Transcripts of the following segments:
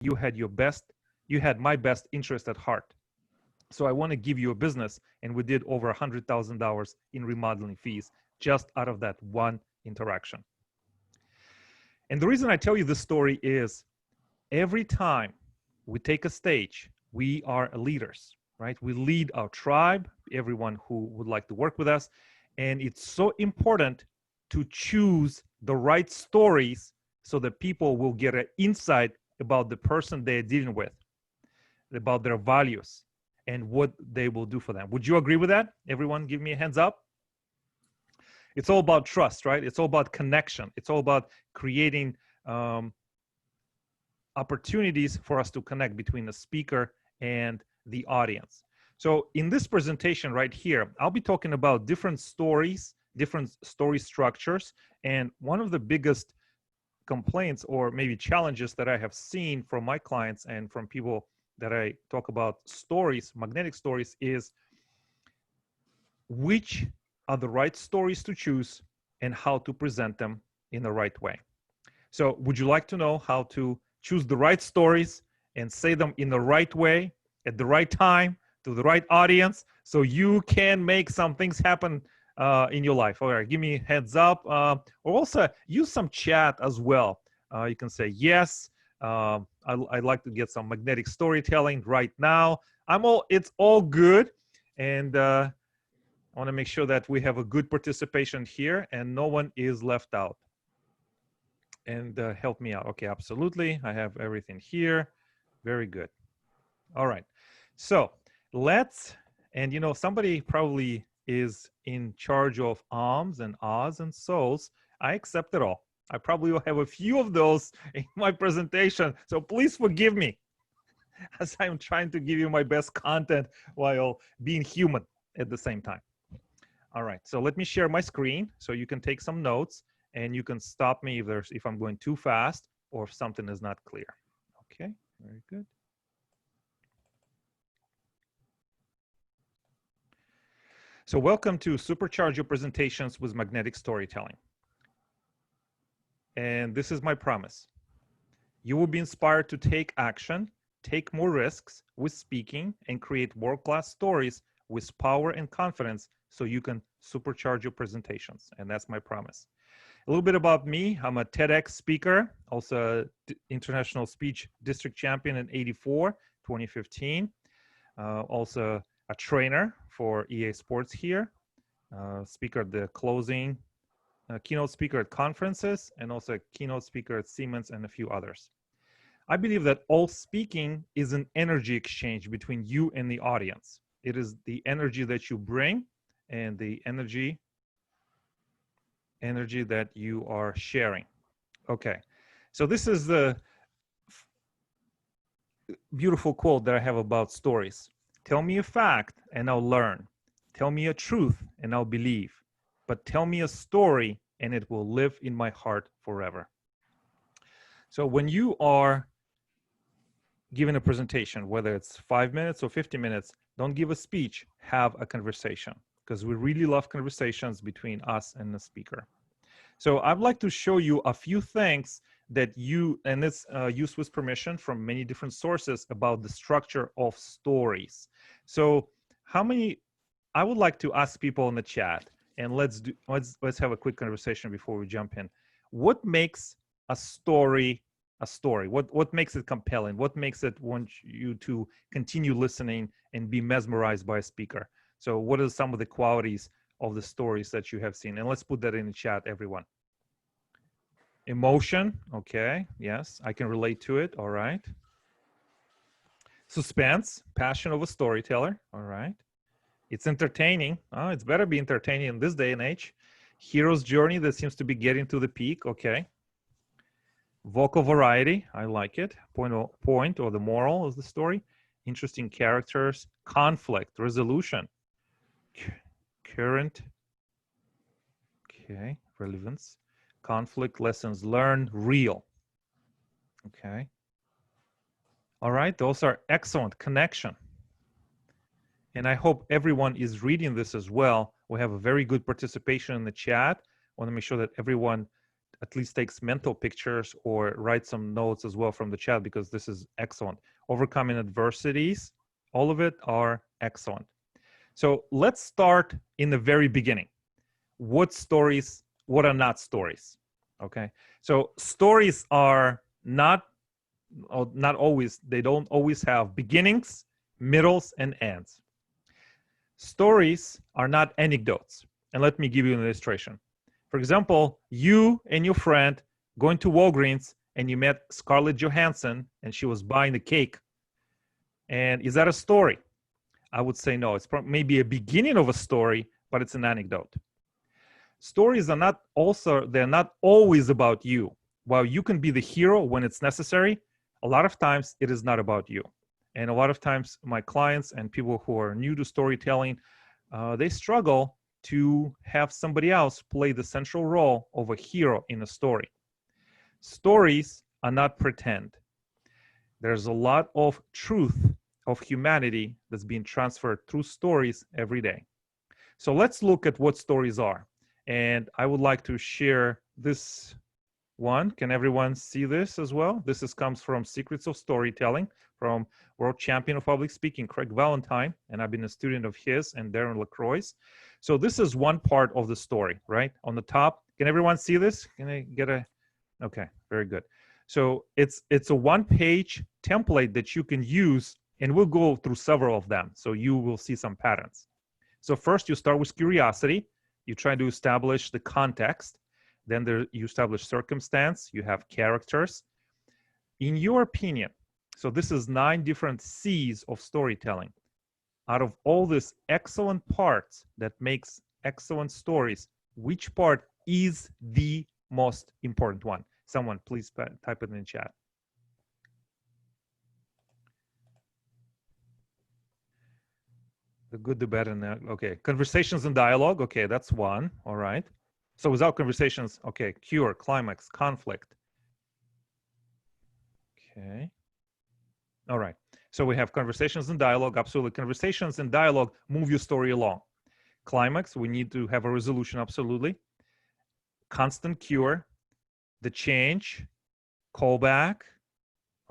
you had my best interest at heart. So I want to give you a business. And we did over $100,000 in remodeling fees just out of that one interaction. And the reason I tell you this story is every time we take a stage, we are leaders, right? We lead our tribe, everyone who would like to work with us. And it's so important to choose the right stories so that people will get an insight about the person they're dealing with, about their values, and what they will do for them. Would you agree with that? Everyone give me a hands up. It's all about trust, right? It's all about connection. It's all about creating opportunities for us to connect between the speaker and the audience. So in this presentation right here, I'll be talking about different stories, different story structures. And one of the biggest complaints or maybe challenges that I have seen from my clients and from people that I talk about stories, magnetic stories, is which are the right stories to choose and how to present them in the right way. So would you like to know how to choose the right stories and say them in the right way at the right time to the right audience so you can make some things happen in your life? All right, give me a heads up. Or also use some chat as well. You can say, yes, I'd like to get some magnetic storytelling right now. It's all good. And I want to make sure that we have a good participation here and no one is left out. And help me out. Okay, absolutely. I have everything here. Very good. All right. So and you know, somebody probably is in charge of alms and ahs and souls. I accept it all. I probably will have a few of those in my presentation. So please forgive me as I'm trying to give you my best content while being human at the same time. All right, so let me share my screen so you can take some notes and you can stop me if I'm going too fast or if something is not clear. Okay, very good. So welcome to Supercharge Your Presentations with Magnetic Storytelling. And this is my promise. You will be inspired to take action, take more risks with speaking, and create world-class stories with power and confidence so you can supercharge your presentations. And that's my promise. A little bit about me. I'm a TEDx speaker, also international speech district champion in 2015. Also a trainer for EA Sports here, speaker at the closing, keynote speaker at conferences, and also a keynote speaker at Siemens and a few others. I believe that all speaking is an energy exchange between you and the audience. It is the energy that you bring and the energy that you are sharing. Okay, so this is the beautiful quote that I have about stories. Tell me a fact and I'll learn. Tell me a truth and I'll believe. But tell me a story and it will live in my heart forever. So when you are giving a presentation, whether it's 5 minutes or 50 minutes, don't give a speech, have a conversation, because we really love conversations between us and the speaker. So I'd like to show you a few things that and it's used with permission from many different sources about the structure of stories. So I would like to ask people in the chat, and let's have a quick conversation before we jump in. What makes a story a story? What makes it compelling? What makes it want you to continue listening and be mesmerized by a speaker? So what are some of the qualities of the stories that you have seen? And let's put that in the chat, everyone. Emotion, okay, yes, I can relate to it, all right. Suspense, passion of a storyteller, all right. It's entertaining, it's better be entertaining in this day and age. Hero's journey that seems to be getting to the peak, okay. Vocal variety, I like it. Point or the moral of the story. Interesting characters. Conflict, resolution. Current, okay, relevance. Conflict, lessons learned, real. Okay. All right, those are excellent. Connection. And I hope everyone is reading this as well. We have a very good participation in the chat. I want to make sure that everyone at least takes mental pictures or write some notes as well from the chat, because this is excellent. Overcoming adversities, all of it are excellent. So let's start in the very beginning. What are not stories? Okay, so stories are not always, they don't always have beginnings, middles, and ends. Stories are not anecdotes. And let me give you an illustration. For example, you and your friend going to Walgreens and you met Scarlett Johansson and she was buying a cake. And is that a story? I would say no. It's maybe a beginning of a story, but it's an anecdote. Stories are not they're not always about you. While you can be the hero when it's necessary, a lot of times it is not about you. And a lot of times my clients and people who are new to storytelling, they struggle to have somebody else play the central role of a hero in a story. Stories are not pretend. There's a lot of truth of humanity that's being transferred through stories every day. So let's look at what stories are. And I would like to share this one. Can everyone see this as well? This comes from Secrets of Storytelling from world champion of public speaking, Craig Valentine. And I've been a student of his and Darren LaCroix. So this is one part of the story, right? On the top, can everyone see this? Can I get a, okay, very good. So it's a one-page template that you can use, and we'll go through several of them. So you will see some patterns. So first you start with curiosity. You try to establish the context. Then you establish circumstance. You have characters. In your opinion, so this is 9 different C's of storytelling. Out of all these excellent parts that makes excellent stories, which part is the most important one? Someone please type it in the chat. The good, the bad, and the, okay. Conversations and dialogue. Okay, that's one. All right. So without conversations, okay, cure, climax, conflict. Okay. All right. So we have conversations and dialogue. Absolutely. Conversations and dialogue move your story along. Climax, we need to have a resolution. Absolutely. Constant cure, the change, callback.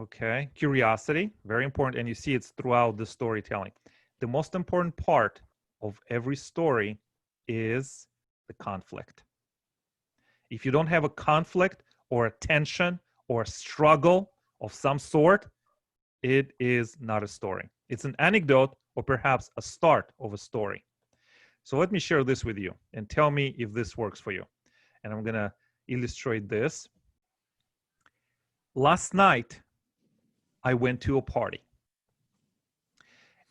Okay. Curiosity, very important. And you see it's throughout the storytelling. The most important part of every story is the conflict. If you don't have a conflict or a tension or a struggle of some sort, it is not a story. It's an anecdote or perhaps a start of a story. So let me share this with you and tell me if this works for you. And I'm going to illustrate this. Last night, I went to a party.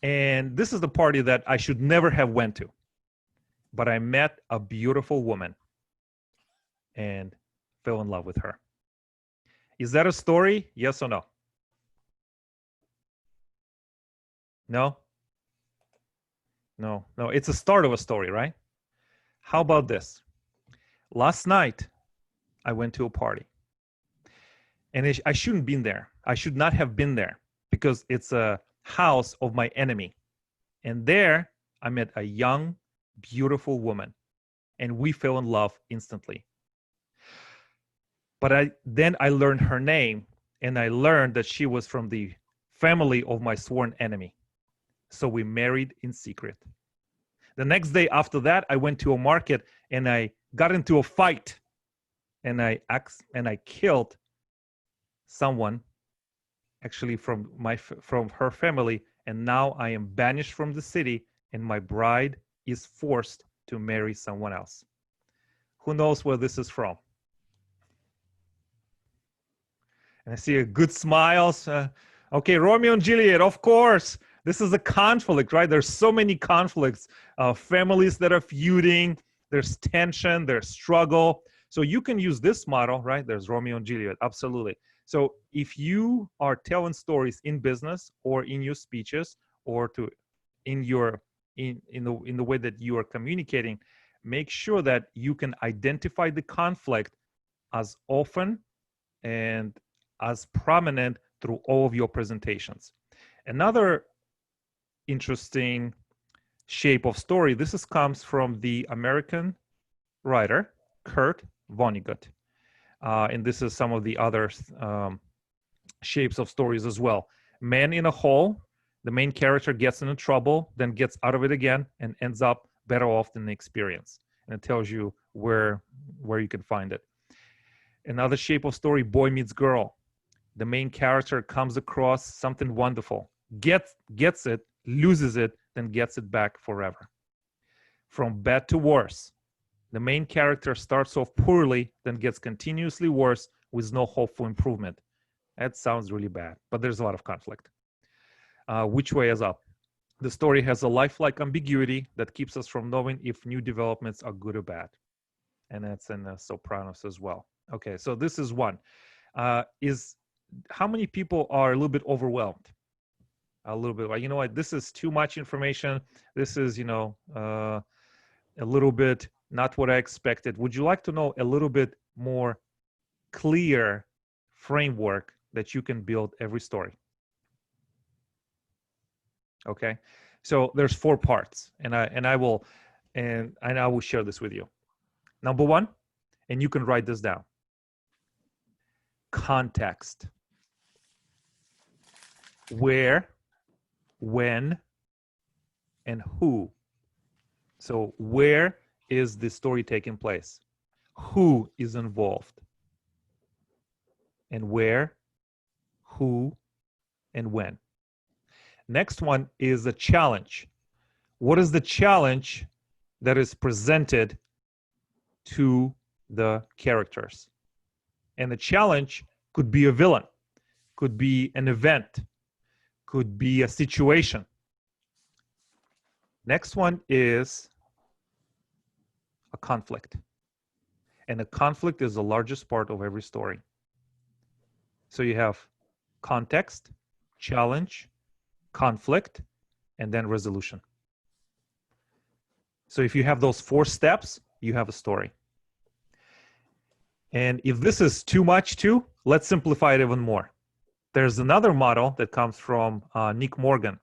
And this is the party that I should never have went to. But I met a beautiful woman and fell in love with her. Is that a story? Yes or no? No? No, it's a start of a story, right? How about this? Last night, I went to a party. And I shouldn't have been there. I should not have been there because it's a house of my enemy. And there, I met a young, beautiful woman. And we fell in love instantly. But then I learned her name, and I learned that she was from the family of my sworn enemy. So we married in secret. The next day after that, I went to a market and I got into a fight, and I killed someone, actually from her family, and now I am banished from the city, and my bride is forced to marry someone else. Who knows where this is from? And I see a good smiles. Okay, Romeo and Juliet, of course. This is a conflict, right? There's so many conflicts, families that are feuding, there's tension, there's struggle. So you can use this model, right? There's Romeo and Juliet, absolutely. So if you are telling stories in business or in your speeches or in the way that you are communicating, make sure that you can identify the conflict as often and as prominent through all of your presentations. Another interesting shape of story, comes from the American writer Kurt Vonnegut. And this is some of the other shapes of stories as well. Man in a hole, the main character gets into trouble, then gets out of it again, and ends up better off than the experience. And it tells you where you can find it. Another shape of story, boy meets girl. The main character comes across something wonderful, gets it, loses it, then gets it back forever. From bad to worse, the main character starts off poorly, then gets continuously worse with no hope for improvement. That sounds really bad, but there's a lot of conflict. Which way is up? The story has a lifelike ambiguity that keeps us from knowing if new developments are good or bad. And that's in Sopranos as well. Okay, so this is one. How many people are a little bit overwhelmed? A little bit, like, you know what, this is too much information. This is, a little bit not what I expected. Would you like to know a little bit more clear framework that you can build every story? Okay, so there's 4 parts, and I will share this with you. Number 1, and you can write this down: context. Where, when, and who. So where is the story taking place? Who is involved? And where, who, and when. Next one is a challenge. What is the challenge that is presented to the characters? And the challenge could be a villain, could be an event, could be a situation. Next one is a conflict. And a conflict is the largest part of every story. So you have context, challenge, conflict, and then resolution. So if you have those 4 steps, you have a story. And if this is too much too, let's simplify it even more. There's another model that comes from Nick Morgan.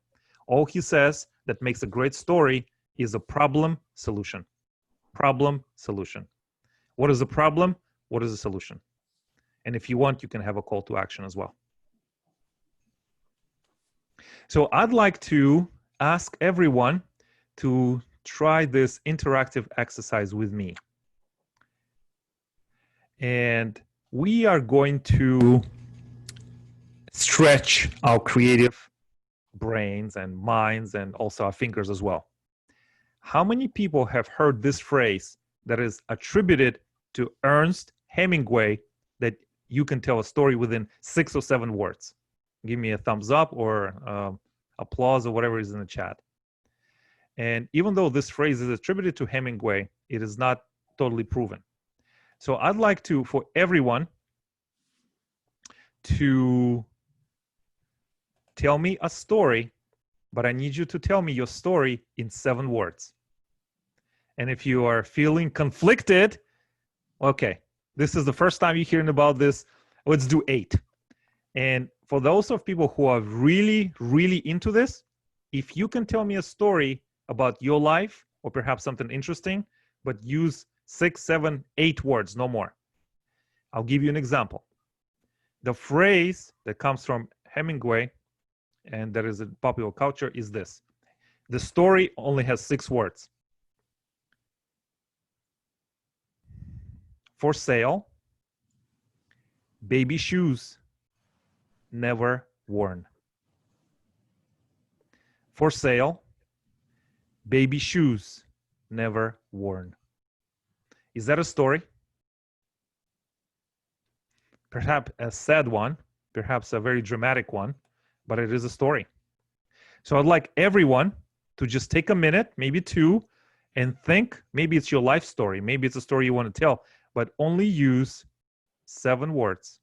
All he says that makes a great story is a problem solution. Problem solution. What is the problem? What is the solution? And if you want, you can have a call to action as well. So I'd like to ask everyone to try this interactive exercise with me. And we are going to stretch our creative brains and minds and also our fingers as well. How many people have heard this phrase that is attributed to Ernest Hemingway, that you can tell a story within 6 or 7 words? Give me a thumbs up or applause or whatever is in the chat. And even though this phrase is attributed to Hemingway, it is not totally proven. So I'd like to, for everyone, to tell me a story, but I need you to tell me your story in 7 words. And if you are feeling conflicted, okay, this is the first time you're hearing about this, let's do 8. And for those of people who are really, really into this, if you can tell me a story about your life or perhaps something interesting, but use 6, 7, 8 words, no more. I'll give you an example. The phrase that comes from Hemingway and that is in popular culture is this: the story only has 6 words. For sale, baby shoes, never worn. For sale, baby shoes, never worn. Is that a story? Perhaps a sad one, perhaps a very dramatic one, but it is a story. So I'd like everyone to just take a minute, maybe 2, and think. Maybe it's your life story. Maybe it's a story you want to tell, but only use 7 words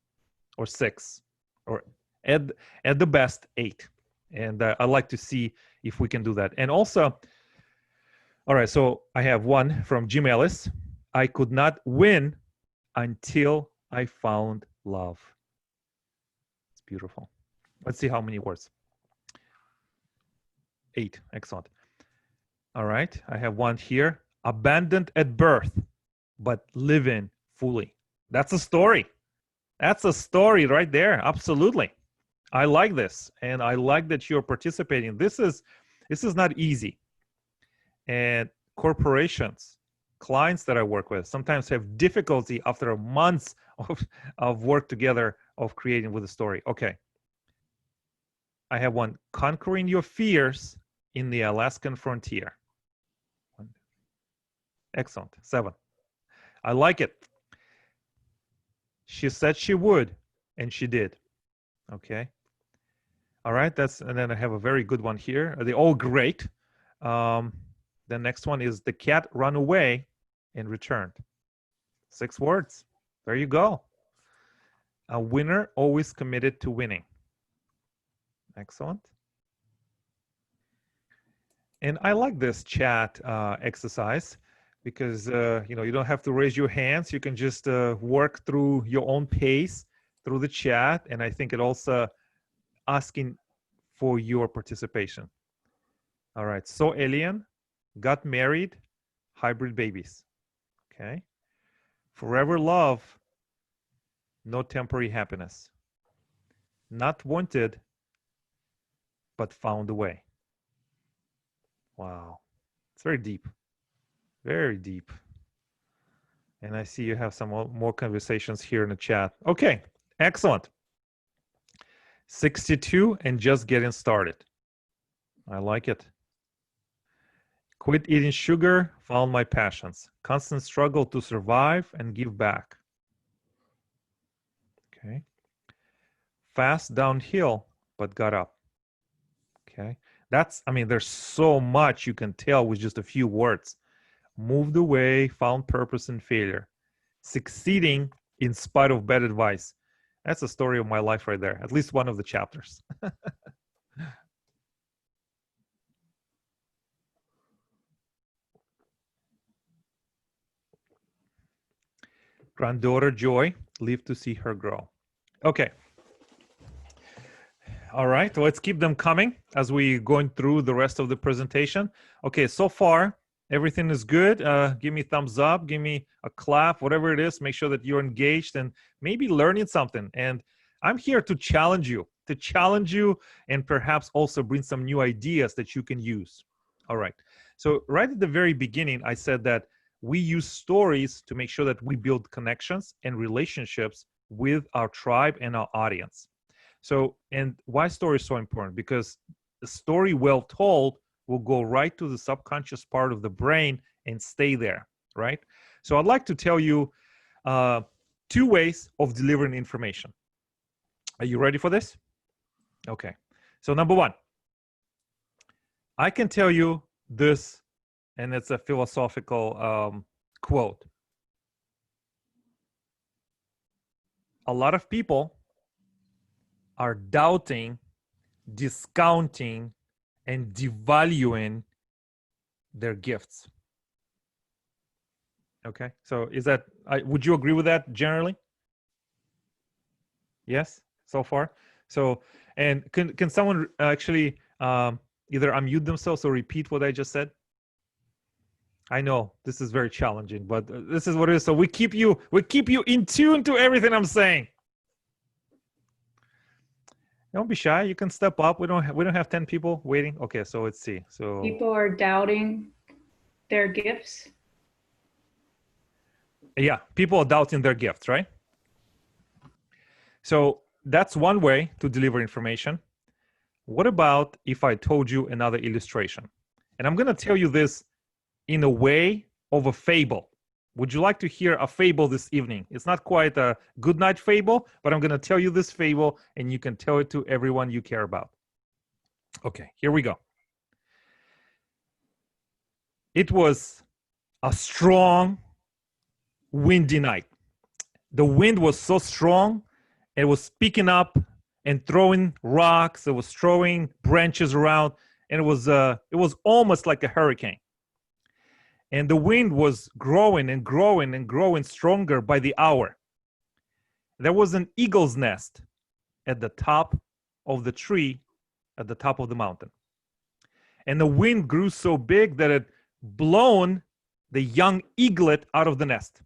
or 6, or at the best 8. And I'd like to see if we can do that. And also, all right, so I have one from Jim Ellis. I could not win until I found love. It's beautiful. Let's see how many words. 8, excellent. All right, I have one here. Abandoned at birth, but living fully. That's a story. That's a story right there. Absolutely. I like this. And I like that you're participating. This is not easy. And corporations, clients that I work with sometimes have difficulty after months of work together of creating with a story. Okay. I have one. Conquering your fears in the Alaskan frontier. Excellent. 7. I like it. She said she would, and she did. Okay. All right. And then I have a very good one here. They're all great. The next one is the cat ran away and returned. 6 words. There you go. A winner always committed to winning. Excellent. And I like this chat exercise because you don't have to raise your hands. You can just work through your own pace through the chat, and I think it also asking for your participation. All right. So alien, got married, hybrid babies. Okay. Forever love, no temporary happiness. Not wanted, but found a way. Wow. It's very deep. Very deep. And I see you have some more conversations here in the chat. Okay, excellent. 62 and just getting started. I like it. Quit eating sugar, found my passions. Constant struggle to survive and give back. Okay. Fast downhill, but got up. Okay. There's so much you can tell with just a few words. Moved away, found purpose in failure. Succeeding in spite of bad advice. That's the story of my life right there. At least one of the chapters. Granddaughter Joy, live to see her grow. Okay. All right, let's keep them coming as we going through the rest of the presentation. Okay, so far, everything is good. Give me thumbs up, give me a clap, whatever it is. Make sure that you're engaged and maybe learning something. And I'm here to challenge you and perhaps also bring some new ideas that you can use. All right, so right at the very beginning, I said that we use stories to make sure that we build connections and relationships with our tribe and our audience. So, and why story is so important? Because a story well told will go right to the subconscious part of the brain and stay there, right? So I'd like to tell you 2 ways of delivering information. Are you ready for this? Okay. So number 1, I can tell you this, and it's a philosophical quote. A lot of people are doubting, discounting, and devaluing their gifts. Okay, so would you agree with that generally? Yes, so far. So, and can someone actually either unmute themselves or repeat what I just said? I know this is very challenging, but this is what it is. So we keep you in tune to everything I'm saying. Don't be shy. You can step up. We don't have 10 people waiting. Okay, so let's see. So people are doubting their gifts. Yeah, people are doubting their gifts, right? So that's one way to deliver information. What about if I told you another illustration? And I'm going to tell you this in a way of a fable. Would you like to hear a fable this evening? It's not quite a good night fable, but I'm going to tell you this fable and you can tell it to everyone you care about. Okay, here we go. It was a strong, windy night. The wind was so strong, it was picking up and throwing rocks. It was throwing branches around, and it was almost like a hurricane. And the wind was growing and growing and growing stronger by the hour. There was an eagle's nest at the top of the tree, at the top of the mountain. And the wind grew so big that it blown the young eaglet out of the nest.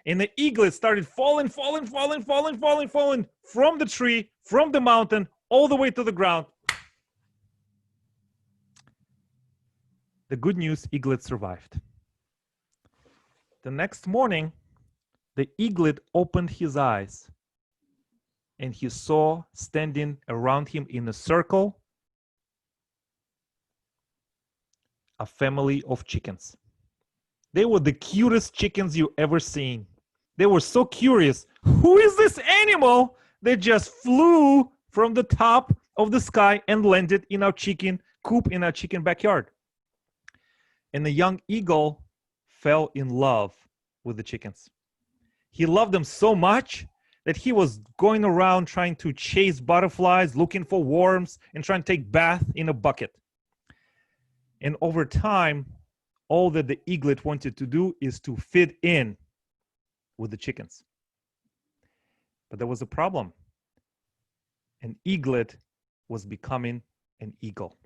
And the eaglet started falling from the tree, from the mountain, all the way to the ground. The good news, eaglet survived. The next morning, the eaglet opened his eyes and he saw standing around him in a circle a family of chickens. They were the cutest chickens you ever seen. They were so curious. Who is this animal that just flew from the top of the sky and landed in our chicken coop in our chicken backyard? And the young eagle fell in love with the chickens. He loved them so much that he was going around trying to chase butterflies, looking for worms, and trying to take bath in a bucket. And over time, all that the eaglet wanted to do is to fit in with the chickens. But there was a problem. An eaglet was becoming an eagle.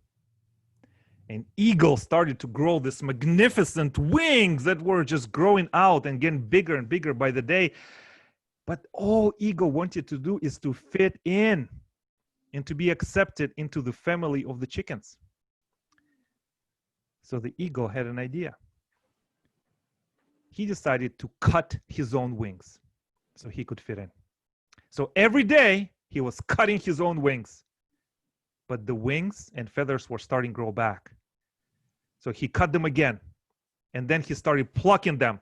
An eagle started to grow this magnificent wings that were just growing out and getting bigger and bigger by the day. But all eagle wanted to do is to fit in and to be accepted into the family of the chickens. So the eagle had an idea. He decided to cut his own wings so he could fit in. So every day he was cutting his own wings, but the wings and feathers were starting to grow back. So he cut them again, and then he started plucking them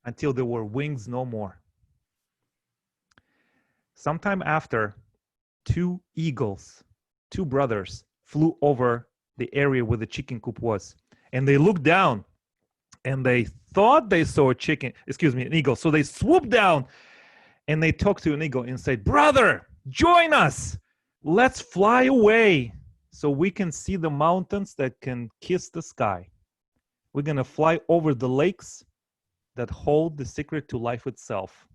until there were wings no more. Sometime after, two eagles, two brothers, flew over the area where the chicken coop was, and they looked down and they thought they saw an eagle. So they swooped down and they talked to an eagle and said, "Brother, join us. Let's fly away so we can see the mountains that can kiss the sky. We're going to fly over the lakes that hold the secret to life itself.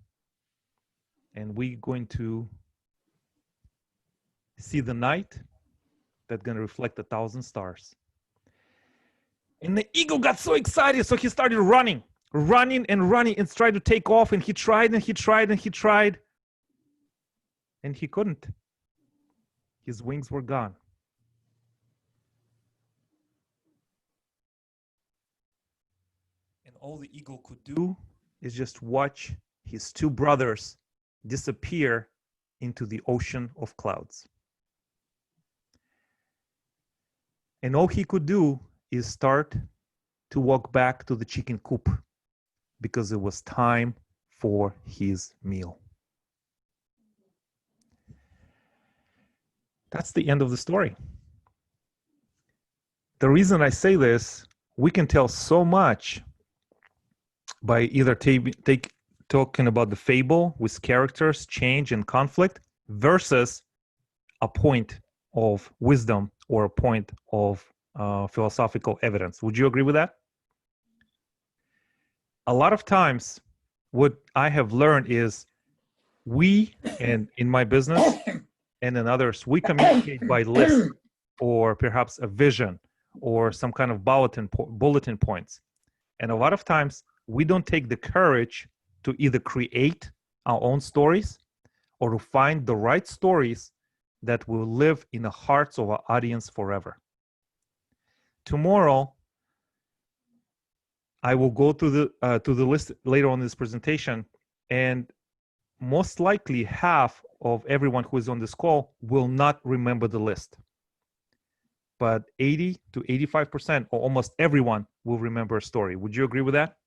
And we're going to see the night that's going to reflect 1,000 stars." And the eagle got so excited, so he started running and tried to take off, and he tried and he tried and he tried, and he couldn't. His wings were gone. And all the eagle could do is just watch his two brothers disappear into the ocean of clouds. And all he could do is start to walk back to the chicken coop because it was time for his meal. That's the end of the story. The reason I say this, we can tell so much by either talking about the fable with characters, change, and conflict versus a point of wisdom or a point of philosophical evidence. Would you agree with that? A lot of times, what I have learned is and in my business and in others, we communicate by list or perhaps a vision or some kind of bulletin points. And a lot of times, we don't take the courage to either create our own stories or to find the right stories that will live in the hearts of our audience forever. Tomorrow, I will go to the list later on in this presentation, and most likely half of everyone who is on this call will not remember the list. But 80 to 85% or almost everyone will remember a story. Would you agree with that?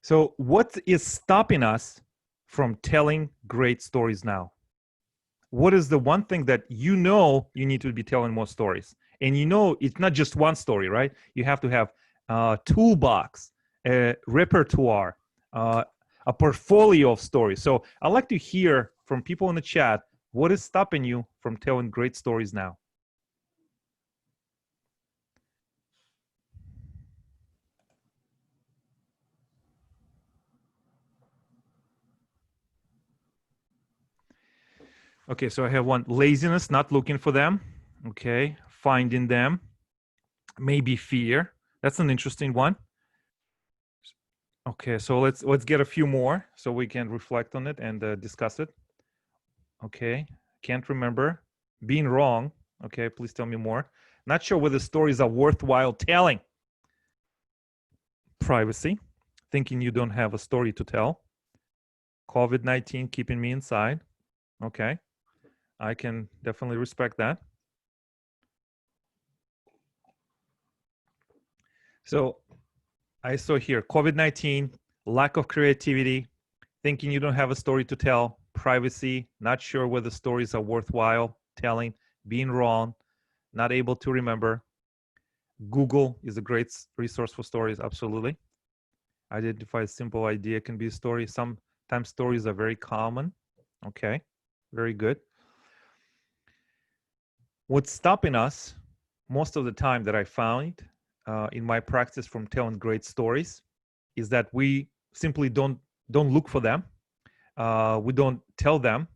So what is stopping us from telling great stories now? What is the one thing that you need to be telling more stories? And it's not just one story, right? You have to have a toolbox, a repertoire, a portfolio of stories. So I'd like to hear from people in the chat, what is stopping you from telling great stories now? Okay, so I have one, laziness, not looking for them. Okay, finding them. Maybe fear. That's an interesting one. Okay, so let's get a few more so we can reflect on it and discuss it. Okay, can't remember. Being wrong. Okay, please tell me more. Not sure whether stories are worthwhile telling. Privacy. Thinking you don't have a story to tell. COVID-19 keeping me inside. Okay, I can definitely respect that. So I saw here COVID-19, lack of creativity, thinking you don't have a story to tell, privacy, not sure whether stories are worthwhile telling, being wrong, not able to remember. Google is a great resource for stories, absolutely. Identify a simple idea can be a story. Sometimes stories are very common. Okay, very good. What's stopping us most of the time that I found in my practice from telling great stories is that we simply don't look for them. We don't tell them,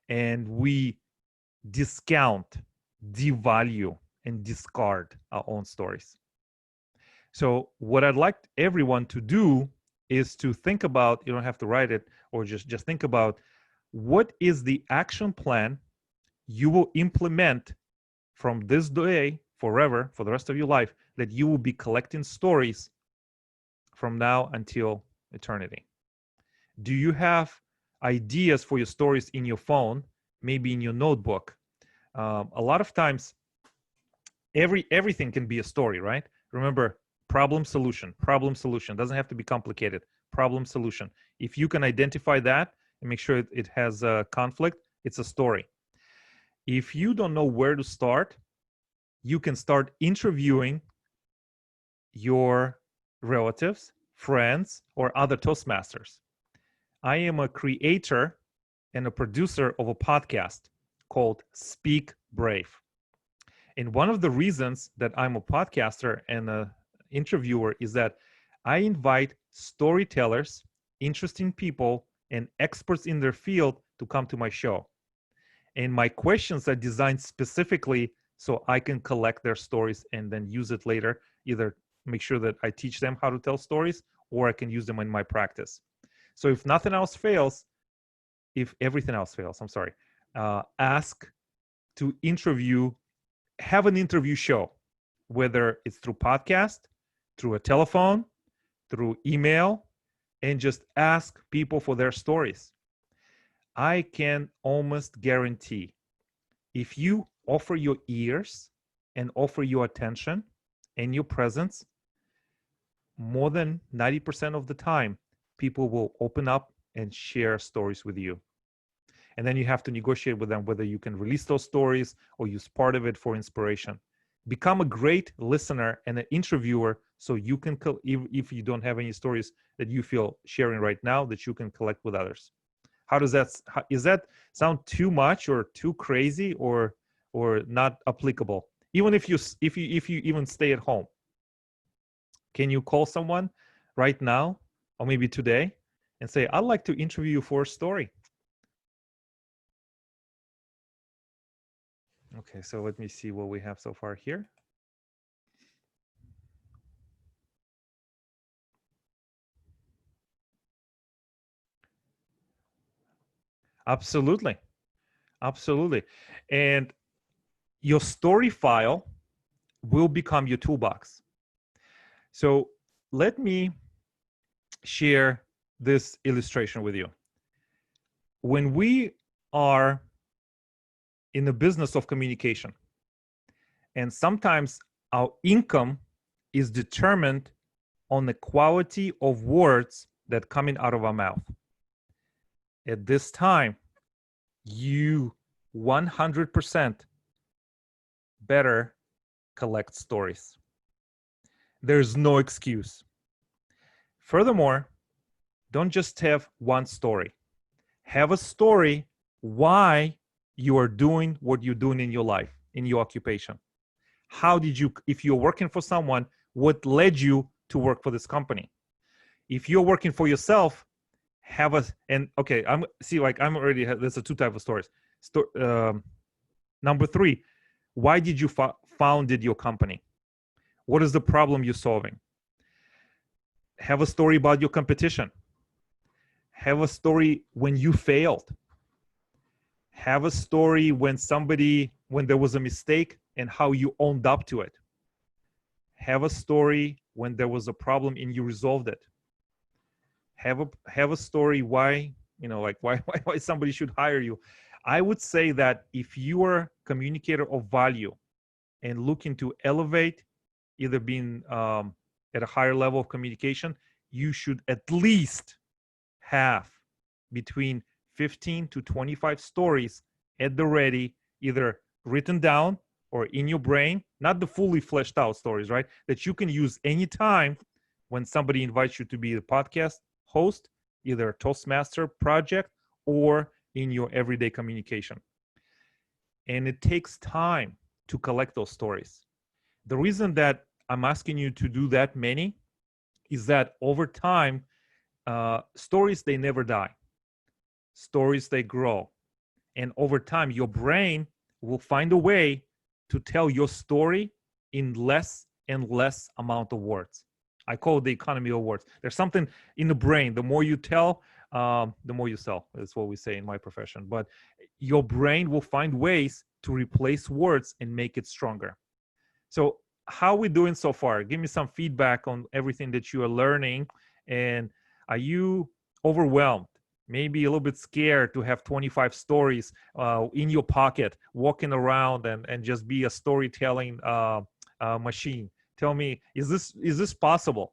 and we discount, devalue, and discard our own stories. So what I'd like everyone to do is to think about, you don't have to write it, or just think about what is the action plan you will implement from this day forever, for the rest of your life, that you will be collecting stories from now until eternity. Do you have ideas for your stories in your phone, maybe in your notebook? A lot of times, everything can be a story, right? Remember, problem solution. Problem solution doesn't have to be complicated. Problem solution. If you can identify that and make sure it has a conflict, it's a story. If you don't know where to start, you can start interviewing your relatives, friends, or other Toastmasters. I am a creator and a producer of a podcast called Speak Brave. And one of the reasons that I'm a podcaster and an interviewer is that I invite storytellers, interesting people, and experts in their field to come to my show. And my questions are designed specifically so I can collect their stories and then use it later, either make sure that I teach them how to tell stories or I can use them in my practice. So if nothing else fails, if everything else fails, I'm sorry, ask to have an interview show, whether it's through podcast, through a telephone, through email, and just ask people for their stories. I can almost guarantee if you offer your ears and offer your attention and your presence, more than 90% of the time, people will open up and share stories with you. And then you have to negotiate with them whether you can release those stories or use part of it for inspiration. Become a great listener and an interviewer so you can, if you don't have any stories that you feel sharing right now, that you can collect with others. How does that, is that sound too much or too crazy or not applicable? Even if you even stay at home, can you call someone right now or maybe today and say, I'd like to interview you for a story? Okay, so let me see what we have so far here. Absolutely. Absolutely. And your story file will become your toolbox. So let me share this illustration with you. When we are in the business of communication, and sometimes our income is determined on the quality of words that coming out of our mouth. At this time, you 100% better collect stories. There's no excuse. Furthermore, don't just have one story. Have a story why you are doing what you're doing in your life, in your occupation. How did you, if you're working for someone, what led you to work for this company? If you're working for yourself, have a, and okay, I'm already, there's a two type of stories. Number 3, why did you founded your company? What is the problem you're solving? Have a story about your competition. Have a story when you failed. Have a story when there was a mistake and how you owned up to it. Have a story when there was a problem and you resolved it. Have a story why, why somebody should hire you. I would say that if you are a communicator of value and looking to elevate, either being at a higher level of communication, you should at least have between 15 to 25 stories at the ready, either written down or in your brain, not the fully fleshed out stories, right? That you can use anytime when somebody invites you to be the podcast host, either a Toastmaster project or in your everyday communication. And it takes time to collect those stories. The reason that I'm asking you to do that many is that over time, stories, they never die. Stories, they grow. And over time, your brain will find a way to tell your story in less and less amount of words. I call it the economy of words. There's something in the brain. The more you tell, the more you sell. That's what we say in my profession. But your brain will find ways to replace words and make it stronger. So how are we doing so far? Give me some feedback on everything that you are learning. And are you overwhelmed? Maybe a little bit scared to have 25 stories in your pocket, walking around and just be a storytelling machine. Tell me, is this possible?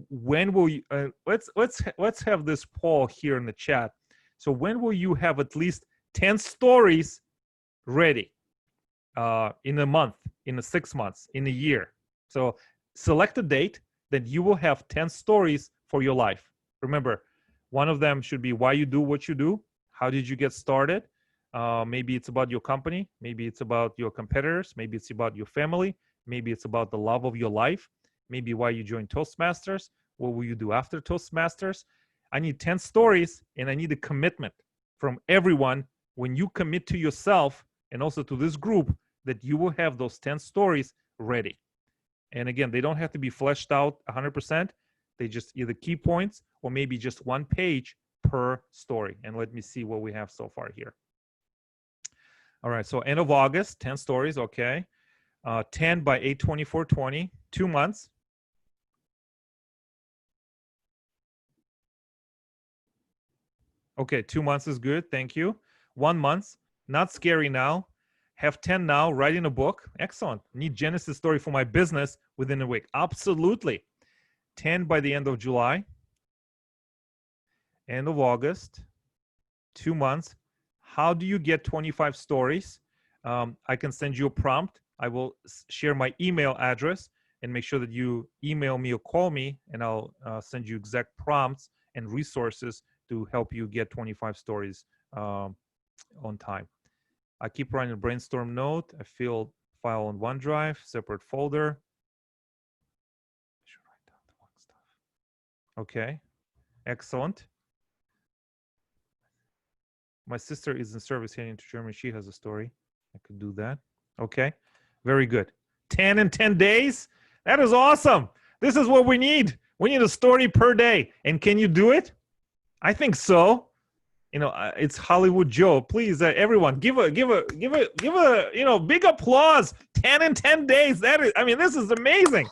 When will you? Let's have this poll here in the chat. So when will you have at least 10 stories ready? In a month, in 6 months, in a year. So select a date that you will have 10 stories for your life. Remember, one of them should be why you do what you do. How did you get started? Maybe it's about your company. Maybe it's about your competitors. Maybe it's about your family. Maybe it's about the love of your life. Maybe why you joined Toastmasters. What will you do after Toastmasters? I need 10 stories and I need a commitment from everyone. When you commit to yourself and also to this group, that you will have those 10 stories ready. And again, they don't have to be fleshed out 100%. They just either key points or maybe just one page per story. And let me see what we have so far here. All right, so end of August, 10 stories, okay. 10 by 8/24/20, 2 months. Okay, 2 months is good, thank you. 1 month, not scary now. Have 10 now, writing a book. Excellent. Need Genesis story for my business within a week. Absolutely. 10 by the end of July. End of August. 2 months. How do you get 25 stories? I can send you a prompt. I will share my email address and make sure that you email me or call me, and I'll send you exact prompts and resources to help you get 25 stories on time. I keep running a brainstorm note. I filled file on OneDrive, separate folder. I should write down the wrong stuff. Okay, excellent. My sister is in service heading to Germany. She has a story. I could do that. Okay, very good. 10 in 10 days? That is awesome. This is what we need. We need a story per day. And can you do it? I think so. It's Hollywood Joe. Please, everyone, give a big applause. 10 in 10 days. This is amazing.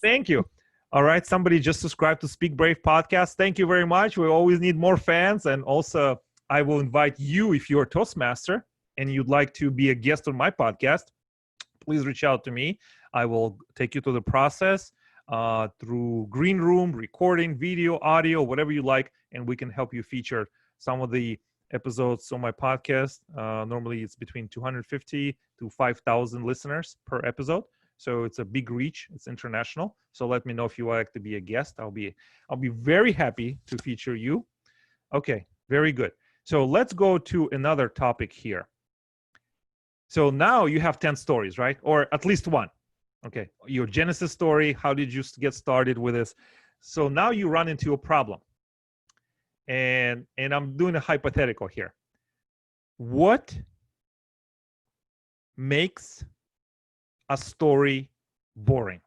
Thank you. All right, somebody just subscribed to Speak Brave podcast. Thank you very much. We always need more fans, and also I will invite you, if you're a Toastmaster and you'd like to be a guest on my podcast, please reach out to me. I will take you through the process through green room, recording, video, audio, whatever you like, and we can help you feature some of the episodes on my podcast. Normally it's between 250 to 5,000 listeners per episode. So it's a big reach. It's international. So let me know if you would like to be a guest. I'll be very happy to feature you. Okay, very good. So let's go to another topic here. So now you have 10 stories, right? Or at least one. Okay, your Genesis story. How did you get started with this? So now you run into a problem. And I'm doing a hypothetical here. What makes a story boring?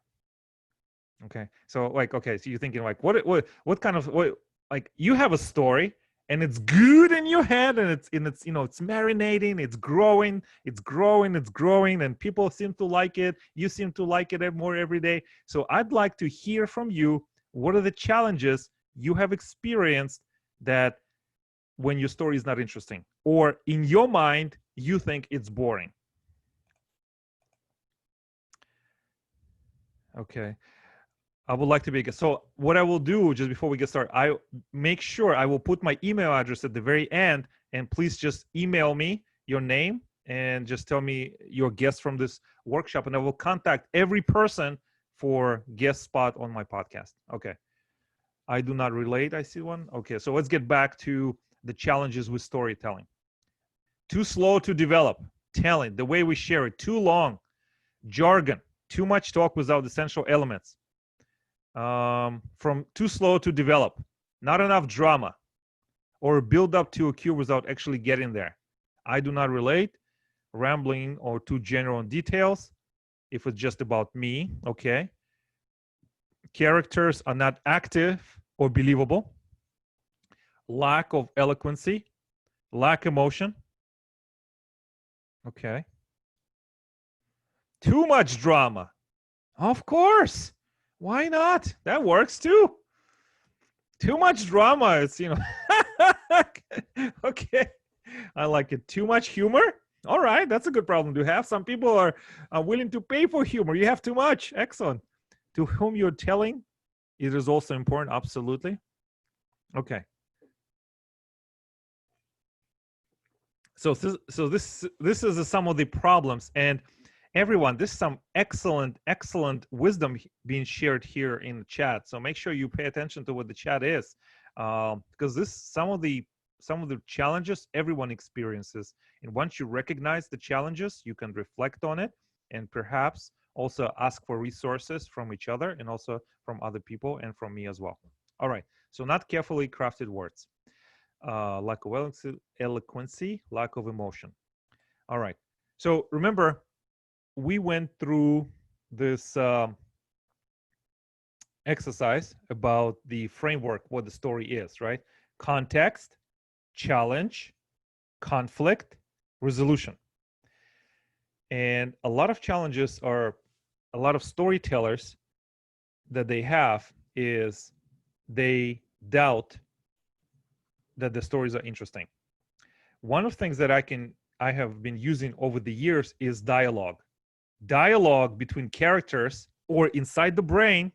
Okay. So like, okay, so you're thinking like, what kind of, what, like you have a story and it's good in your head and it's, you know, it's marinating, it's growing, it's growing, it's growing, and people seem to like it. You seem to like it more every day. So I'd like to hear from you. What are the challenges you have experienced that when your story is not interesting, or in your mind, you think it's boring? Okay. I would like to be a guest. So what I will do just before we get started, I make sure I will put my email address at the very end, and please just email me your name and just tell me your guest from this workshop, and I will contact every person for guest spot on my podcast. Okay. I do not relate. I see one. Okay. So let's get back to the challenges with storytelling. Too slow to develop. Telling, the way we share it, too long. Jargon, too much talk without essential elements. From too slow to develop, not enough drama, or build up to a cue without actually getting there. I do not relate, rambling or too general in details. If it's just about me, okay. Characters are not active or believable. Lack of eloquency, lack emotion. Okay. Too much drama. Of course. Why not? That works too. Too much drama. It's, you know, okay. I like it. Too much humor. All right. That's a good problem to have. Some people are willing to pay for humor. You have too much. Excellent. To whom you're telling, it is also important. Absolutely. Okay. So this is some of the problems, and everyone, this is some excellent wisdom being shared here in the chat. So make sure you pay attention to what the chat is, because this some of the challenges everyone experiences, and once you recognize the challenges, you can reflect on it and perhaps also ask for resources from each other and also from other people and from me as well. All right. So not carefully crafted words. Lack of eloquency, lack of emotion. All right. So remember, we went through this exercise about the framework, what the story is, right? Context, challenge, conflict, resolution. And a lot of challenges are a lot of storytellers that they have is they doubt that the stories are interesting. One of the things that I have been using over the years is dialogue. Dialogue between characters or inside the brain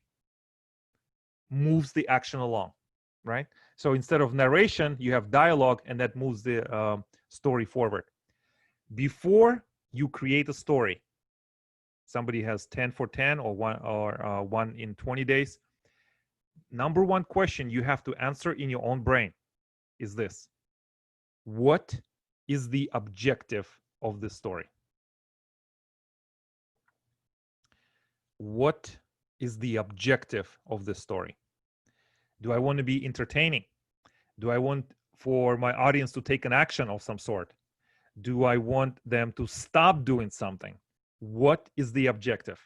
moves the action along, right? So instead of narration, you have dialogue, and that moves the story forward. Before you create a story, somebody has 10 for 10 or one in 20 days. Number one question you have to answer in your own brain is this: what is the objective of this story? What is the objective of this story? Do I want to be entertaining? Do I want for my audience to take an action of some sort? Do I want them to stop doing something? What is the objective?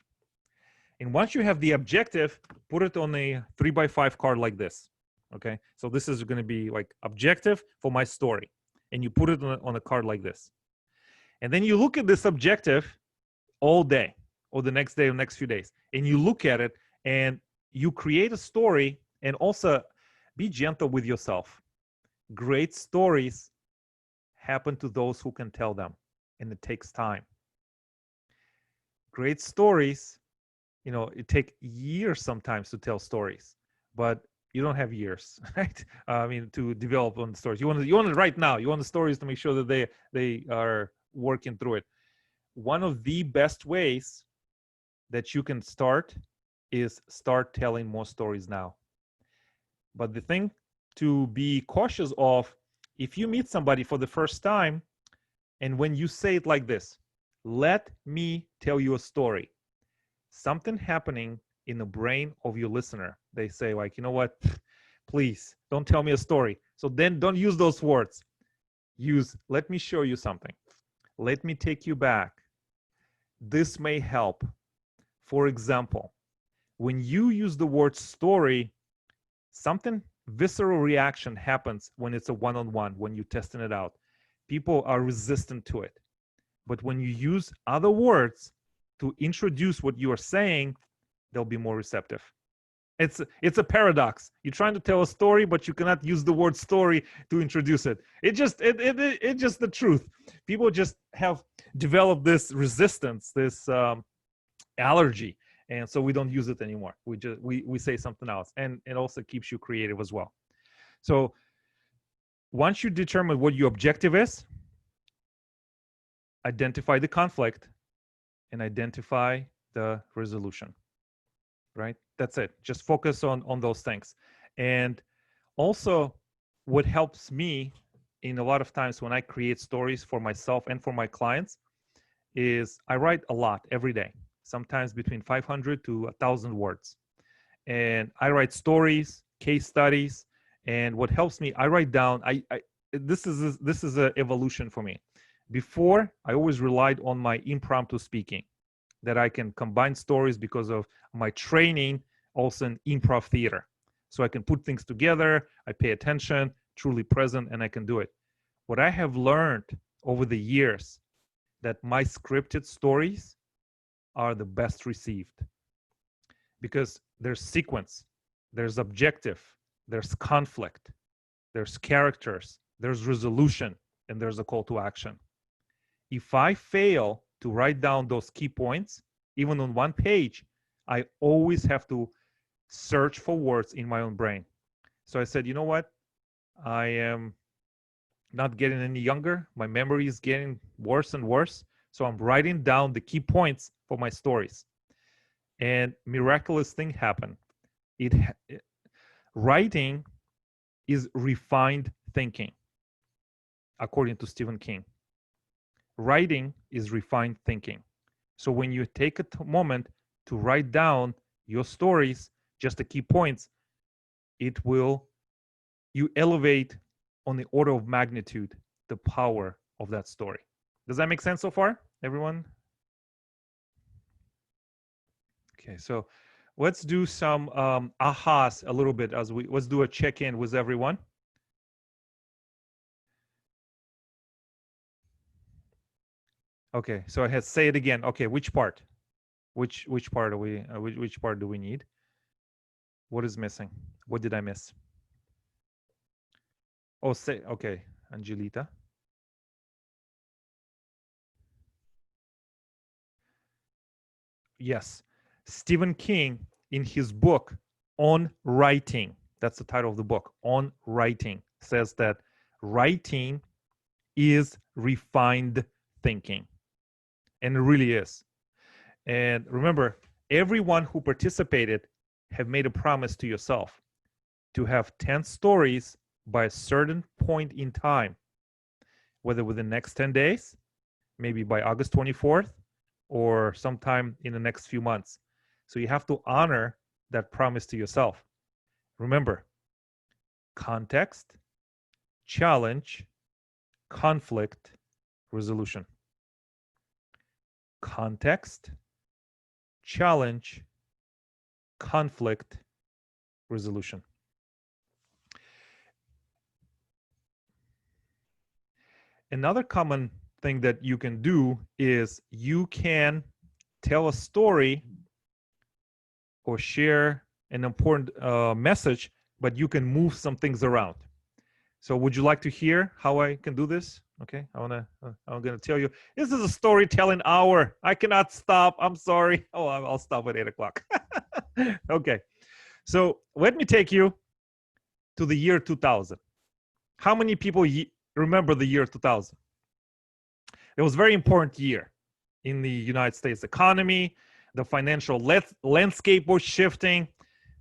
And once you have the objective, put it on a 3x5 card like this. Okay, so this is going to be like objective for my story, and you put it on a card like this. And then you look at this objective all day or the next day or next few days, and you look at it and you create a story. And also be gentle with yourself. Great stories happen to those who can tell them, and it takes time. Great stories, you know, it takes years sometimes to tell stories, but you don't have years, right? I mean, to develop on the stories. You want it right now. You want the stories to make sure that they are working through it. One of the best ways that you can start is start telling more stories now. But the thing to be cautious of, if you meet somebody for the first time, and when you say it like this, let me tell you a story, something happening in the brain of your listener. They say like, you know what, please don't tell me a story. So then don't use those words. Use, let me show you something. Let me take you back. This may help. For example, When you use the word story, something visceral reaction happens when it's a one-on-one, when you're testing it out. People are resistant to it. But when you use other words to introduce what you are saying, they'll be more receptive. It's a paradox. You're trying to tell a story, but you cannot use the word story to introduce it. It's just the truth. People just have developed this resistance, this allergy, and so we don't use it anymore. We say something else, and it also keeps you creative as well. So once you determine what your objective is, identify the conflict and identify the resolution. Right? That's it. Just focus on those things. And also, what helps me in a lot of times when I create stories for myself and for my clients is I write a lot every day, sometimes between 500 to 1,000 words. And I write stories, case studies, and what helps me, I write down. This is an evolution for me. Before, I always relied on my impromptu speaking, that I can combine stories because of my training also in improv theater. So I can put things together, I pay attention, truly present, and I can do it. What I have learned over the years, that my scripted stories are the best received because there's sequence, there's objective, there's conflict, there's characters, there's resolution, and there's a call to action. If I fail to write down those key points, even on one page, I always have to search for words in my own brain. So I said, you know what? I am not getting any younger. My memory is getting worse and worse. So I'm writing down the key points for my stories. And miraculous thing happened. Writing is refined thinking, according to Stephen King. Writing is refined thinking. So when you take a moment to write down your stories, just the key points, you elevate on the order of magnitude the power of that story. Does that make sense so far, everyone? Okay, so let's do some ahas a little bit let's do a check-in with everyone. Okay, so I had say it again. Okay, which part? Which part are we? Which part do we need? What is missing? What did I miss? Oh, say okay, Angelita. Yes, Stephen King in his book On Writing. That's the title of the book. On Writing says that writing is refined thinking. And it really is. And remember, everyone who participated have made a promise to yourself to have 10 stories by a certain point in time, whether within the next 10 days, maybe by August 24th, or sometime in the next few months. So you have to honor that promise to yourself. Remember, context, challenge, conflict, resolution. Context, challenge, conflict, resolution. Another common thing that you can do is you can tell a story or share an important message, but you can move some things around. So would you like to hear how I can do this? Okay, I'm gonna tell you, this is a storytelling hour. I cannot stop. I'm sorry. Oh, I'll stop at 8 o'clock. Okay, so let me take you to the year 2000. How many people remember the year 2000? It was a very important year in the United States economy. The financial landscape was shifting.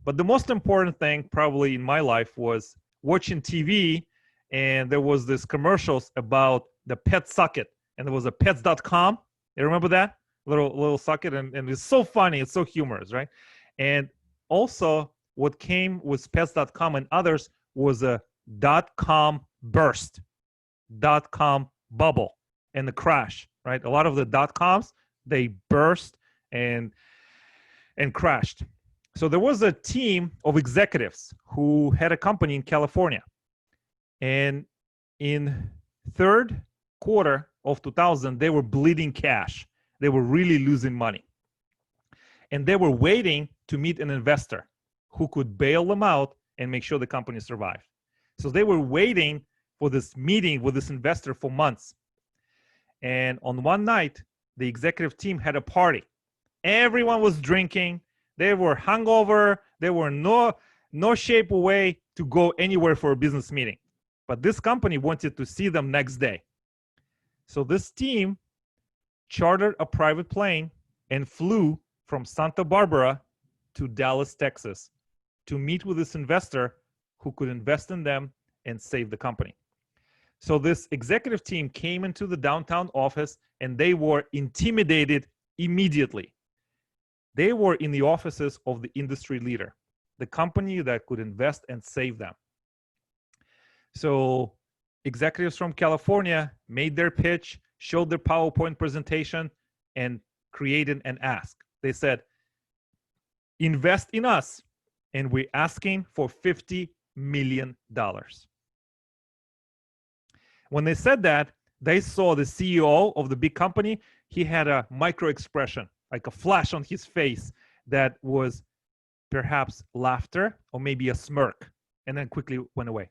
But the most important thing probably in my life was watching TV, and there was this commercials about the pet socket, and there was a pets.com. You remember that? Little socket, and it's so funny, it's so humorous, right? And also what came with pets.com and others was a .com burst, .com bubble, and the crash, right? A lot of the .coms, they burst and crashed. So there was a team of executives who had a company in California. And in third quarter of 2000, they were bleeding cash. They were really losing money. And they were waiting to meet an investor who could bail them out and make sure the company survived. So they were waiting for this meeting with this investor for months. And on one night, the executive team had a party. Everyone was drinking. They were hungover. They were no shape or way to go anywhere for a business meeting. But this company wanted to see them next day. So this team chartered a private plane and flew from Santa Barbara to Dallas, Texas, to meet with this investor who could invest in them and save the company. So this executive team came into the downtown office and they were intimidated immediately. They were in the offices of the industry leader, the company that could invest and save them. So executives from California made their pitch, showed their PowerPoint presentation, and created an ask. They said, invest in us, and we're asking for $50 million. When they said that, they saw the CEO of the big company. He had a micro expression, like a flash on his face that was perhaps laughter or maybe a smirk, and then quickly went away.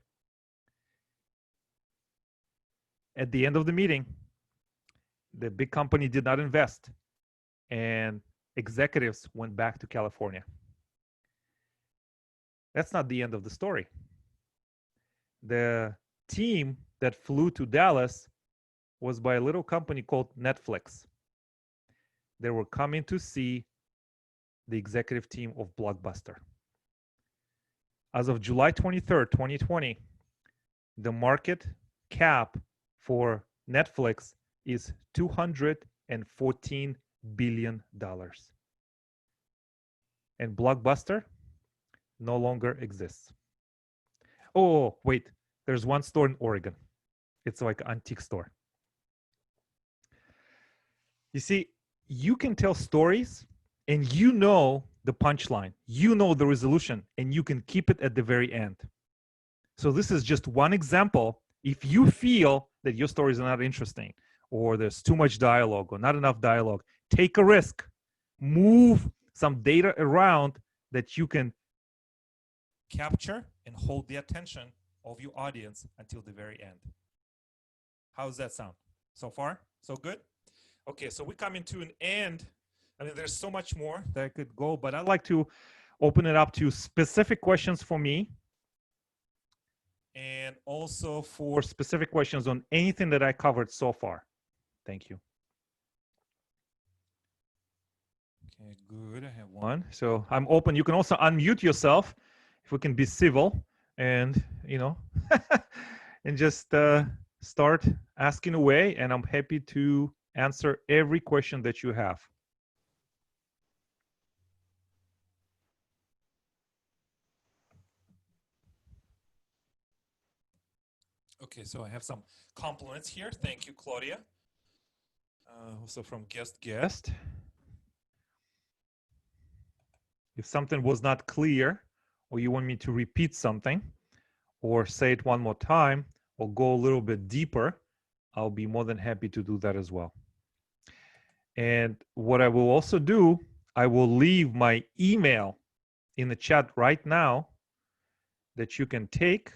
At the end of the meeting, the big company did not invest, and executives went back to California. That's not the end of the story. The team that flew to Dallas was by a little company called Netflix. They were coming to see the executive team of Blockbuster. As of July 23rd, 2020, the market cap for Netflix is $214 billion. And Blockbuster no longer exists. Oh, wait, there's one store in Oregon. It's like an antique store. You see, you can tell stories and you know the punchline, you know the resolution, and you can keep it at the very end. So this is just one example. If you feel that your stories are not interesting, or there's too much dialogue or not enough dialogue, take a risk. Move some data around that you can capture and hold the attention of your audience until the very end. How does that sound? So far, so good? Okay, so we're coming to an end. I mean, there's so much more that I could go, but I'd like to open it up to specific questions for me, and also for specific questions on anything that I covered so far. Thank you. Okay, good. I have one. So I'm open. You can also unmute yourself if we can be civil and, you know, and just start asking away. And I'm happy to answer every question that you have. Okay, so I have some compliments here. Thank you, Claudia. Also from guest. If something was not clear, or you want me to repeat something, or say it one more time, or go a little bit deeper, I'll be more than happy to do that as well. And what I will also do, I will leave my email in the chat right now that you can take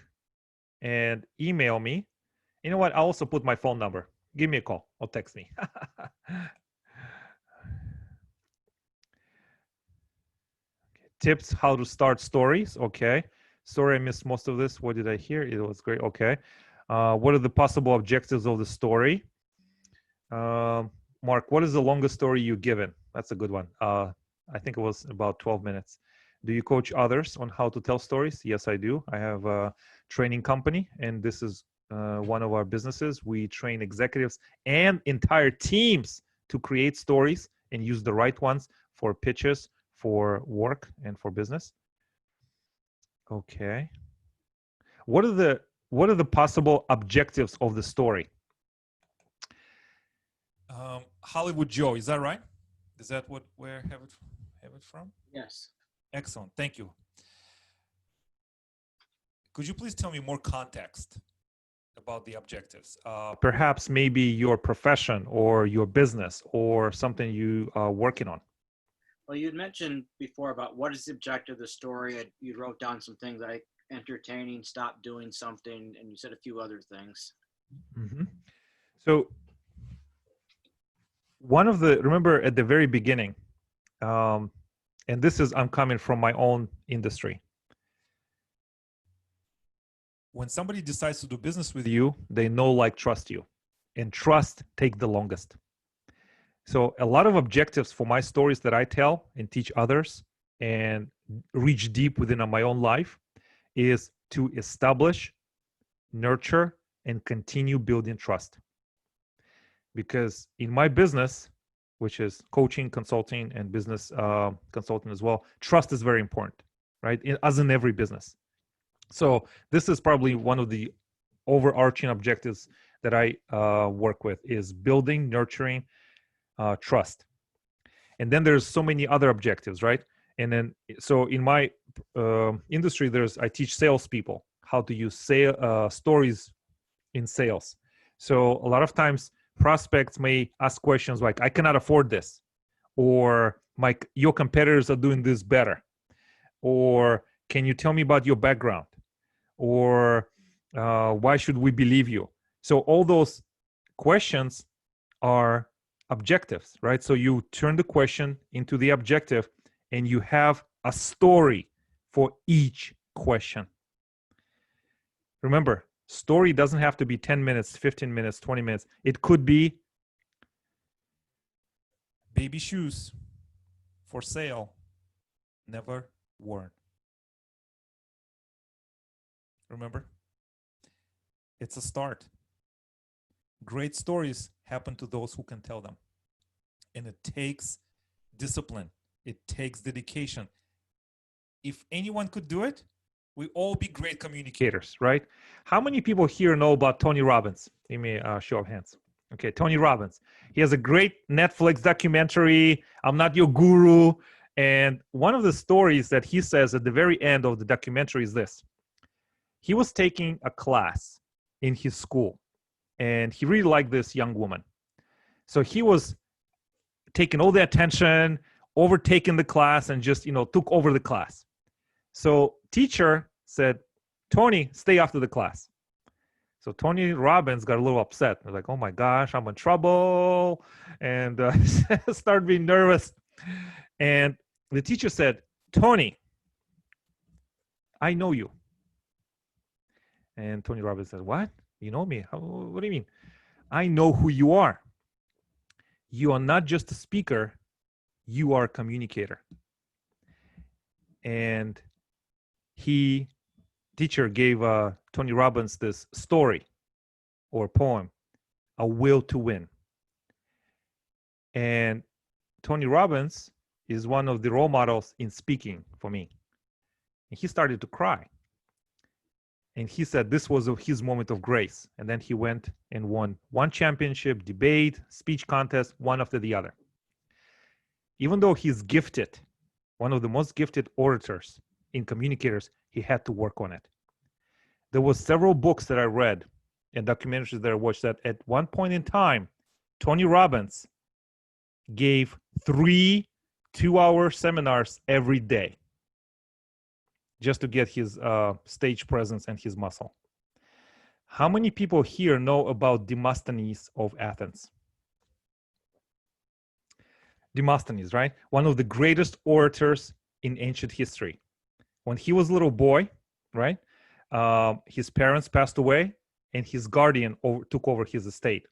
and email me. You know what? I'll also put my phone number. Give me a call or text me. Tips how to start stories. Okay. Sorry, I missed most of this. What did I hear? It was great. Okay. What are the possible objectives of the story? Mark, what is the longest story you've given? That's a good one. I think it was about 12 minutes. Do you coach others on how to tell stories? Yes, I do. I have a training company, and this is one of our businesses. We train executives and entire teams to create stories and use the right ones for pitches, for work, and for business. Okay. What are the possible objectives of the story? Hollywood Joe, is that right? Is that where have it from? Yes. Excellent. Thank you. Could you please tell me more context about the objectives? Perhaps maybe your profession or your business or something you are working on. Well, you'd mentioned before about what is the objective of the story. You wrote down some things like entertaining, stop doing something, and you said a few other things. Mm-hmm. So remember at the very beginning, and this is, I'm coming from my own industry. When somebody decides to do business with you, they know, like, trust you, and trust take the longest. So a lot of objectives for my stories that I tell and teach others and reach deep within my own life is to establish, nurture, and continue building trust. Because in my business, which is coaching, consulting, and business consulting as well, trust is very important, right? As in every business. So this is probably one of the overarching objectives that I work with, is building, nurturing trust. And then there's so many other objectives, right? And then, so in my industry, I teach salespeople how to use stories in sales. So a lot of times prospects may ask questions like, I cannot afford this, or your competitors are doing this better, or can you tell me about your background, or why should we believe you? So all those questions are objectives, right? So you turn the question into the objective, and you have a story for each question. Remember, story doesn't have to be 10 minutes, 15 minutes, 20 minutes. It could be baby shoes for sale, never worn. Remember? It's a start. Great stories happen to those who can tell them. And it takes discipline. It takes dedication. If anyone could do it, we all be great communicators, right? How many people here know about Tony Robbins? Give me a show of hands. Okay, Tony Robbins. He has a great Netflix documentary, I'm Not Your Guru. And one of the stories that he says at the very end of the documentary is this. He was taking a class in his school, and he really liked this young woman. So he was taking all the attention, overtaking the class, and just, took over the class. So teacher said, Tony, stay after the class. So Tony Robbins got a little upset. They're like, oh my gosh, I'm in trouble. And started being nervous. And the teacher said, Tony, I know you. And Tony Robbins said, what? You know me? What do you mean? I know who you are. You are not just a speaker, you are a communicator. And teacher gave Tony Robbins this story or poem, A Will to Win. And Tony Robbins is one of the role models in speaking for me. And he started to cry. And he said this was his moment of grace. And then he went and won one championship, debate, speech contest, one after the other. Even though he's gifted, one of the most gifted orators in communicators, he had to work on it. There was several books that I read and documentaries that I watched that at one point in time, Tony Robbins gave 3 2-hour seminars every day just to get his stage presence and his muscle. How many people here know about Demosthenes of Athens? Demosthenes, right? One of the greatest orators in ancient history. When he was a little boy, right? His parents passed away, and his guardian took over his estate.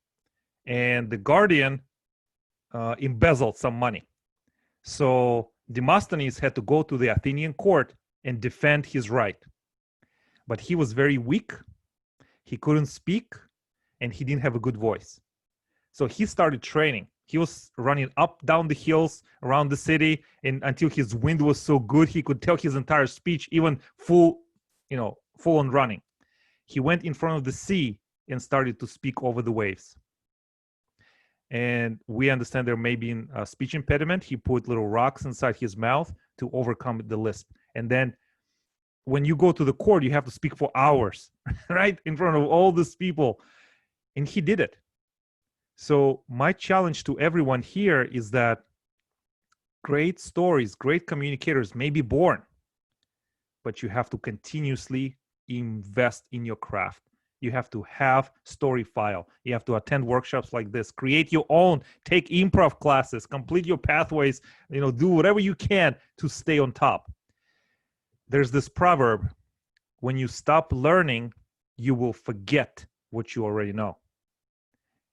And the guardian embezzled some money. So Demosthenes had to go to the Athenian court and defend his right. But he was very weak. He couldn't speak, and he didn't have a good voice. So he started training. He was running up, down the hills around the city, and until his wind was so good, he could tell his entire speech, even full on running. He went in front of the sea and started to speak over the waves. And we understand there may be a speech impediment. He put little rocks inside his mouth to overcome the lisp. And then when you go to the court, you have to speak for hours, right? In front of all these people. And he did it. So my challenge to everyone here is that great stories, great communicators may be born, but you have to continuously invest in your craft. You have to have story file. You have to attend workshops like this, create your own, take improv classes, complete your pathways, do whatever you can to stay on top. There's this proverb, when you stop learning, you will forget what you already know.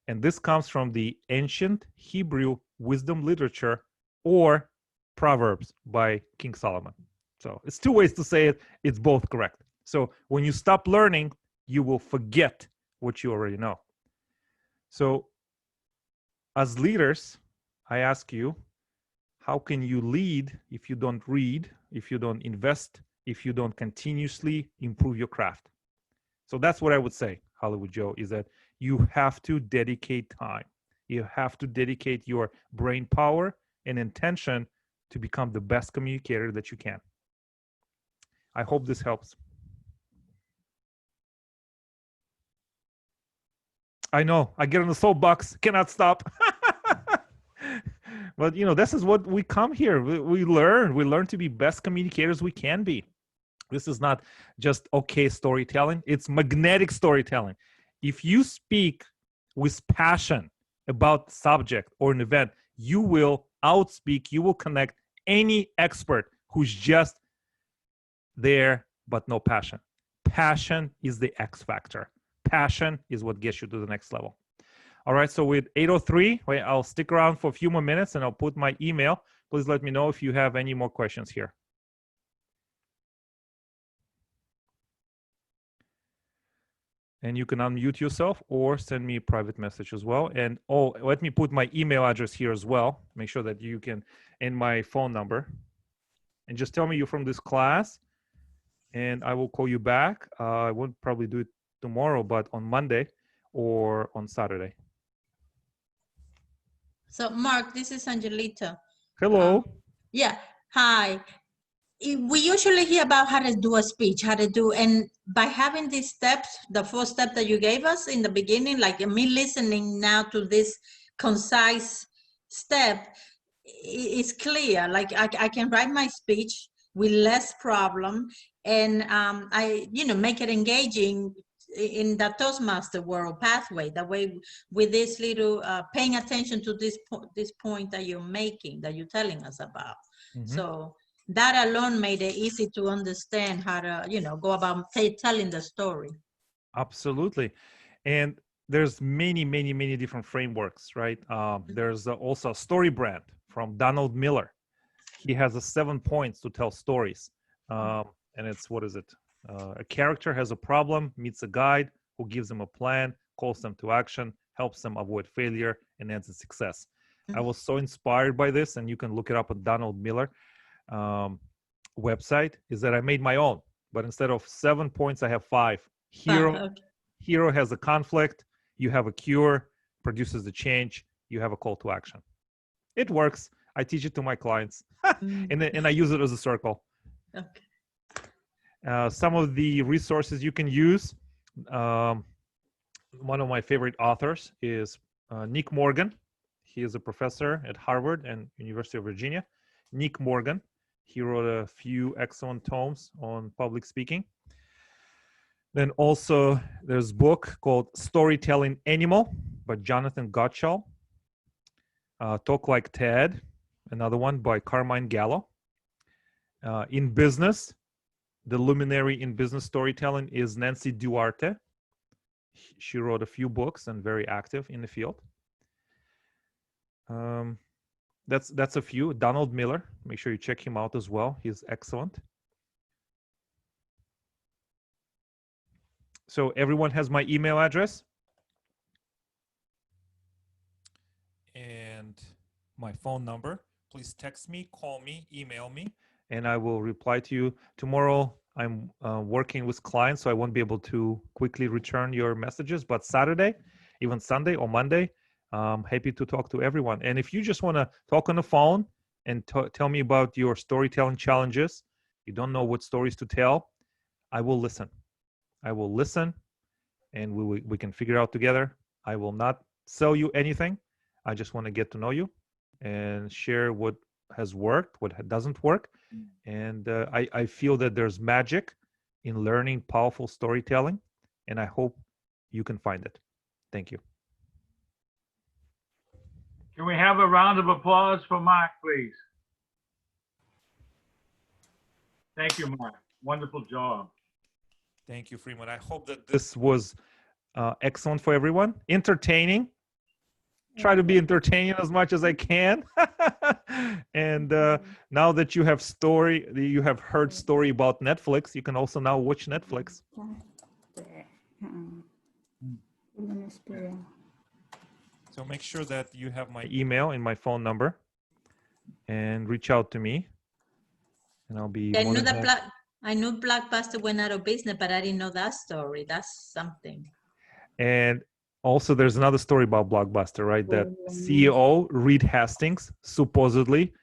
And this comes from the ancient Hebrew wisdom literature or Proverbs by King Solomon. So it's two ways to say it. It's both correct. So when you stop learning, you will forget what you already know. So as leaders, I ask you, how can you lead if you don't read, if you don't invest, if you don't continuously improve your craft? So that's what I would say, Hollywood Joe, is that you have to dedicate time. You have to dedicate your brain power and intention to become the best communicator that you can. I hope this helps. I know, I get on the soapbox, cannot stop. But this is what we come here. We learn to be best communicators we can be. This is not just okay storytelling, it's magnetic storytelling. If you speak with passion about subject or an event, you will outspeak, you will connect any expert who's just there but no passion. Passion is the X factor. Passion is what gets you to the next level. All right, so with 8:03, I'll stick around for a few more minutes and I'll put my email. Please let me know if you have any more questions here. And you can unmute yourself or send me a private message as well. And let me put my email address here as well. Make sure that you can, and my phone number. And just tell me you're from this class and I will call you back. I won't probably do it tomorrow, but on Monday or on Saturday. So Mark, this is Angelita. Hello. Yeah, hi. We usually hear about how to do a speech, and by having these steps, the 4 steps that you gave us in the beginning, like me listening now to this concise step, it's clear. Like I can write my speech with less problem, and I make it engaging in the Toastmaster world pathway. That way, with this little paying attention to this point that you're making, that you're telling us about. Mm-hmm. So that alone made it easy to understand how to, go about telling the story. Absolutely. And there's many, many, many different frameworks, right? There's also a story brand from Donald Miller. He has 7 points to tell stories. And it's, what is it? A character has a problem, meets a guide who gives them a plan, calls them to action, helps them avoid failure, and ends in success. Mm-hmm. I was so inspired by this, and you can look it up at Donald Miller website, is that I made my own, but instead of 7 points, I have 5. Hero has a conflict, you have a cure, produces the change, you have a call to action. It works. I teach it to my clients and I use it as a circle. Okay. Some of the resources you can use, one of my favorite authors is Nick Morgan. He is a professor at Harvard and University of Virginia. Nick Morgan. He wrote a few excellent tomes on public speaking. Then also there's a book called Storytelling Animal by Jonathan Gottschall. Talk Like Ted, another one by Carmine Gallo. In business, the luminary in business storytelling is Nancy Duarte. She wrote a few books and very active in the field. That's a few. Donald Miller, make sure you check him out as well. He's excellent. So everyone has my email address. And my phone number. Please text me, call me, email me. And I will reply to you. Tomorrow, I'm working with clients, so I won't be able to quickly return your messages. But Saturday, even Sunday or Monday, I'm happy to talk to everyone. And if you just want to talk on the phone and tell me about your storytelling challenges. You don't know what stories to tell. I will listen. I will listen, and we can figure out together. I will not sell you anything. I just want to get to know you and share what has worked, what doesn't work. And I feel that there's magic in learning powerful storytelling, and I hope you can find it. Thank you. Can we have a round of applause for Mark, please? Thank you, Mark. Wonderful job. Thank you, Freeman. I hope that This was excellent for everyone. Entertaining. Try to be entertaining as much as I can. And now that you have heard story about Netflix, you can also now watch Netflix. So make sure that you have my My email and my phone number, and reach out to me, and I'll be I more knew than that happy. I knew Blockbuster went out of business, but I didn't know that story. That's something. And also, there's another story about Blockbuster, right? That CEO Reed Hastings supposedly